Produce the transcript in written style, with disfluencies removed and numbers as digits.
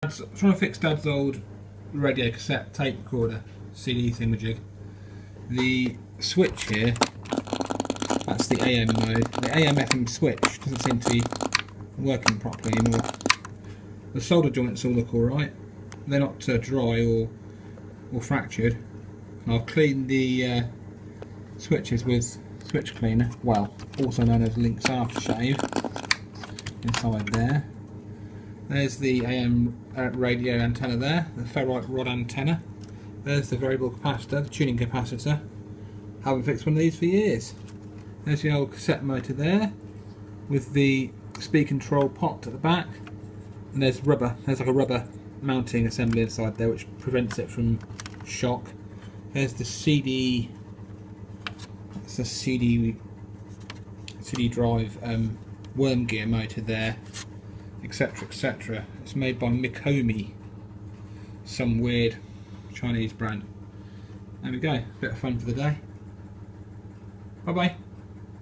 Trying to fix Dad's old radio cassette tape recorder CD thingamajig. The switch here, that's the AM mode. The AM FM switch doesn't seem to be working properly anymore. The solder joints all look alright. They're not dry or fractured. And I've cleaned the switches with switch cleaner, well, also known as Lynx aftershave, inside there. There's the AM radio antenna there, the ferrite rod antenna. There's the variable capacitor, the tuning capacitor. Haven't fixed one of these for years. There's the old cassette motor there, with the speed control pot at the back. And there's rubber, there's like a rubber mounting assembly inside there which prevents it from shock. There's the CD, it's a CD drive worm gear motor there, etc, etc. It's made by Mikomi, some weird Chinese brand. There we go, bit of fun for the day. Bye bye.